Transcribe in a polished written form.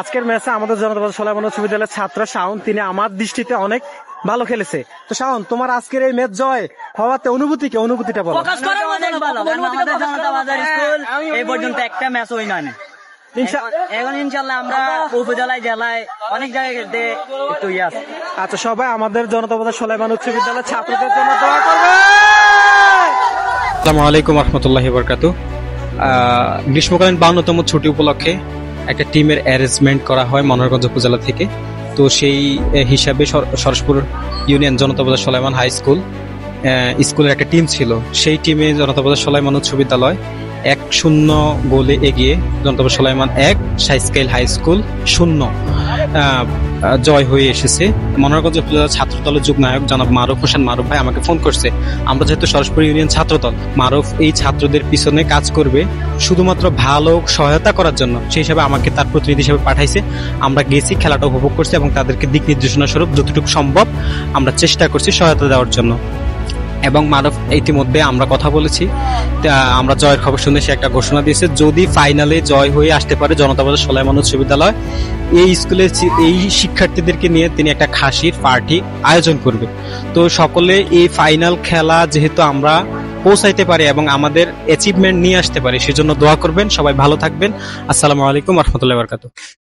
আজকের ম্যাচে আমাদের জনতা সোলাইমান উচ্চ বিদ্যালয়ের ছাত্র শাওন, তিনি আমার দৃষ্টিতে অনেক ভালো খেলেছে। তো শাওন, তোমার আজকের এই ম্যাচ জয় হওয়াতে অনুভূতিটা বলো। এই পর্যন্ত একটা ম্যাচ হই না, এখন ইনশাল্লাহ আমরা উপজেলায় জেলায় অনেক জায়গায় খেলতে একটু আছে। আচ্ছা, সবাই আমাদের জনতা সোলাইমান উচ্চ বিদ্যালয়ের ছাত্রদের জন্য দোয়া করবে। আসসালামু আলাইকুম রহমতুল্লাহি ওয়া বারাকাতুহু। গ্রীষ্মকালীন 52তম ছুটি উপলক্ষে একটা টিমের অ্যারেঞ্জমেন্ট করা হয় মনোহরগঞ্জ উপজেলা থেকে। তো সেই হিসাবে সরসপুর ইউনিয়ন জনতা সোলাইমান হাই স্কুলের একটা টিম ছিল। সেই টিমে জনতা সোলাইমান উচ্চ বিদ্যালয় 1-0 গোলে এগিয়ে জনতা সোলাইমান 1, সাইস্কেল হাই স্কুল 0 জয় হয়ে এসেছে। মনোহরগঞ্জ উপজেলা ছাত্র দলের যুগ নায়ক জনাব মারুফ হোসেন মারুফ ভাই আমাকে ফোন করছে, আমরা যেহেতু সরসপুর ইউনিয়ন ছাত্র দল, মারুফ এই ছাত্রদের পিছনে কাজ করবে শুধুমাত্র ভালো সহায়তা করার জন্য, সেই হিসাবে আমাকে তার প্রতিনিধি হিসেবে পাঠাইছে। আমরা গেছি, খেলাটা উপভোগ করছি এবং তাদেরকে দিক নির্দেশনা স্বরূপ যতটুকু সম্ভব আমরা চেষ্টা করছি সহায়তা দেওয়ার জন্য। এবং মারুফ ইতিমধ্যে আমরা কথা বলেছি, আমরা জয়ের খবর শুনে সে একটা ঘোষণা দিয়েছে, যদি ফাইনালে জয় হয়ে আসতে পারে জনতা সোলাইমান উচ্চ বিদ্যালয় এই স্কুলের এই শিক্ষার্থীদেরকে নিয়ে তিনি একটা খাসির পার্টি আয়োজন করবে। তো সকলে এই ফাইনাল খেলা যেহেতু আমরা পৌঁছাইতে পারি এবং আমাদের অ্যাচিভমেন্ট নিয়ে আসতে পারি, সেজন্য দোয়া করবেন। সবাই ভালো থাকবেন। আসসালামু আলাইকুম রহমতুল্লাহি ওয়া বারাকাতুহু।